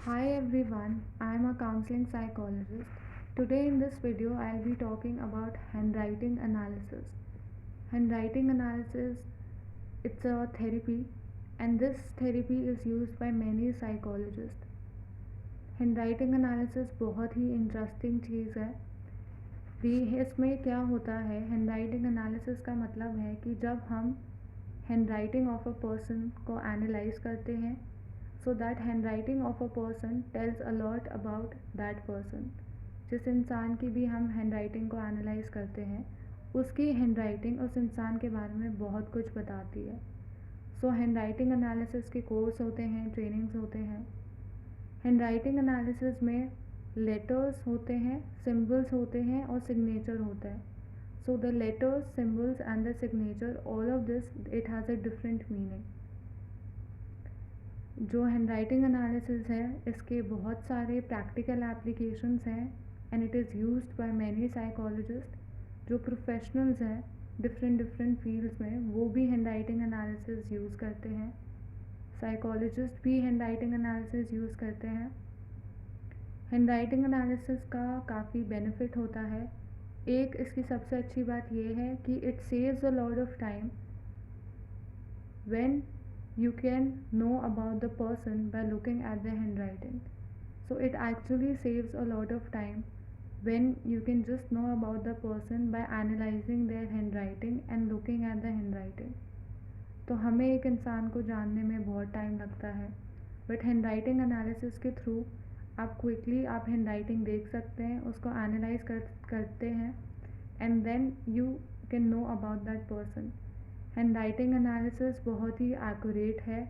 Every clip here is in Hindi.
Hi everyone, I am a counseling psychologist. Today in this video I'll be talking about handwriting analysis. Handwriting analysis, it's a therapy and this therapy is used by many psychologists. Handwriting analysis बहुत ही इंटरेस्टिंग चीज़ है। इसमें क्या होता है, हैंडराइटिंग एनालिसिस का मतलब है कि जब हम हैंडराइटिंग ऑफ अ पर्सन को एनालाइज करते हैं, so that handwriting of a person tales a lot about that person. जिस इंसान की भी हम हैंडराइटिंग को एनालाइज करते हैं, उसकी हैंडराइटिंग उस इंसान के बारे में बहुत कुछ बताती है। सो हैंडराइटिंग एनालिसिस के कोर्स होते हैं, ट्रेनिंग्स होते हैं। हैंडराइटिंग एनालिसिस में लेटर्स होते हैं, सिंबल्स होते हैं और सिग्नेचर होता है। So the letters, symbols and the signature, all of this it has a different meaning. जो हैंडराइटिंग एनालिसिस है, इसके बहुत सारे प्रैक्टिकल एप्लीकेशंस हैं and it is used by many psychologist. जो प्रोफेशनल्स हैं डिफरेंट डिफरेंट फील्ड्स में, वो भी हैंडराइटिंग एनालिसिस यूज़ करते हैं। साइकोलॉजिस्ट भी हैंडराइटिंग एनालिसिस यूज़ करते हैं। हैंडराइटिंग एनालिसिस का काफ़ी बेनिफिट होता है। एक इसकी सबसे अच्छी बात ये है कि it saves a lot of time when you can know about the person by looking at the handwriting. So it actually saves a lot of time when you can just know about the person by analyzing their handwriting and looking at the handwriting. तो हमें एक इंसान को जानने में बहुत टाइम लगता है, बट हैंडराइटिंग एनालिसिस के थ्रू आप क्विकली आप हैंडराइटिंग देख सकते हैं, उसको एनालाइज करते हैं and then you can know about that person. Handwriting analysis बहुत ही एक्यूरेट है।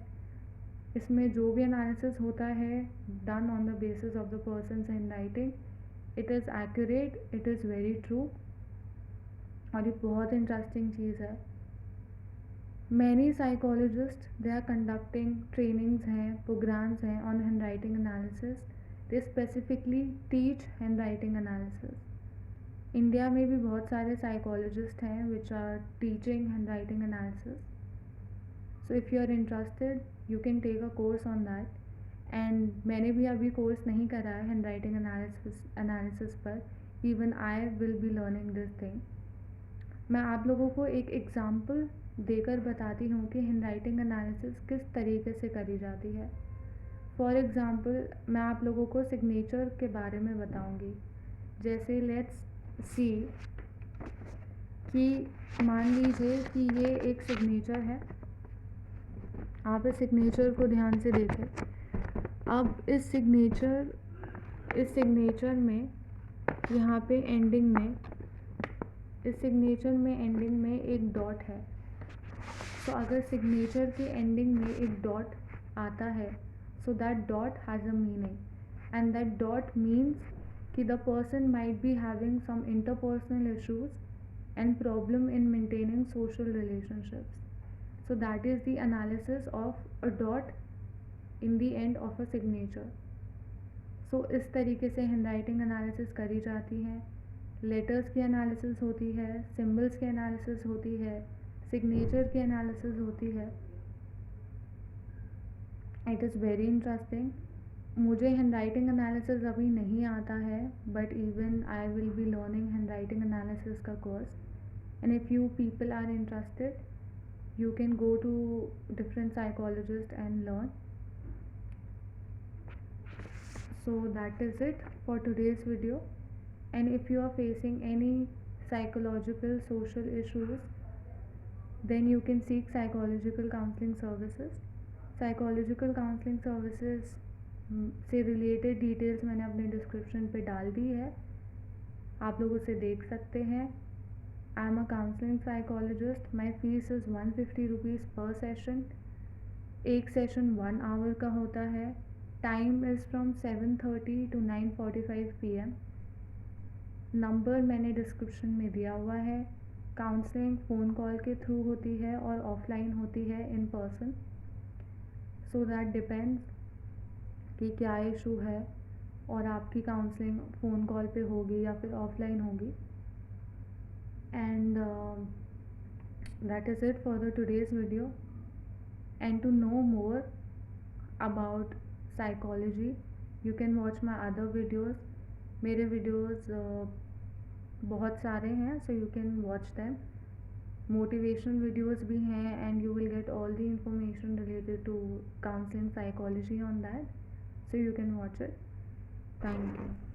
इसमें जो भी एनालिसिस होता है done on the basis of the person's handwriting, it is accurate, it is very true और ये बहुत इंटरेस्टिंग चीज़ है। Many psychologists they are conducting trainings हैं, प्रोग्राम्स हैं on handwriting analysis. They specifically teach handwriting analysis. India में भी बहुत सारे साइकोलॉजिस्ट हैं which are teaching handwriting analysis. So if you are interested you can take a course on that. And मैंने भी अभी कोर्स नहीं करा है हैंडराइटिंग एनालिसिस पर। Even I will be learning this thing. मैं आप लोगों को एक एग्ज़ाम्पल देकर बताती हूँ कि हैंडराइटिंग एनालिसिस किस तरीके से करी जाती है। फॉर एग्ज़ाम्पल मैं आप लोगों को सिग्नेचर के बारे में बताऊँगी। जैसे लेट्स सी कि मान लीजिए कि ये एक सिग्नेचर है। आप इस सिग्नेचर को ध्यान से देखें। अब इस सिग्नेचर में यहाँ पे एंडिंग में, इस सिग्नेचर में एंडिंग में एक डॉट है। तो अगर सिग्नेचर के एंडिंग में एक डॉट आता है, so that dot has a meaning and that dot means कि the person might be having some interpersonal issues and problem in maintaining social relationships. So that is the analysis of a dot in the end of a signature. So इस तरीके से हैंडराइटिंग एनालिसिस करी जाती है। लेटर्स की एनालिसिस होती है, सिंबल्स की एनालिसिस होती है, सिग्नेचर की एनालिसिस होती है। It is very interesting. मुझे हैंडराइटिंग एनालिसिस अभी नहीं आता है, but even I will be learning handwriting analysis का course. And if you people are interested you can go to different psychologists and learn. So that is it for today's video, and if you are facing any psychological social issues, then you can seek psychological counseling services. Psychological counseling services से रिलेटेड डिटेल्स मैंने अपने डिस्क्रिप्शन पे डाल दी है, आप लोग उसे देख सकते हैं। I am a counseling psychologist. My fees is 150 rupees per session. एक सेशन 1 आवर का होता है। Time is from 7:30 to 9:45 PM। Number मैंने डिस्क्रिप्शन में दिया हुआ है। काउंसलिंग फ़ोन कॉल के थ्रू होती है और ऑफलाइन होती है in person. So that depends कि क्या इशू है और आपकी काउंसलिंग फ़ोन कॉल पे होगी या फिर ऑफलाइन होगी। And that is it for the today's video. And to know more about psychology, you can watch my other videos. मेरे वीडियोज़ बहुत सारे हैं, so you can watch them. Motivational videos भी हैं, and you will get all the information related to counselling psychology on that, so you can watch it. Thank you.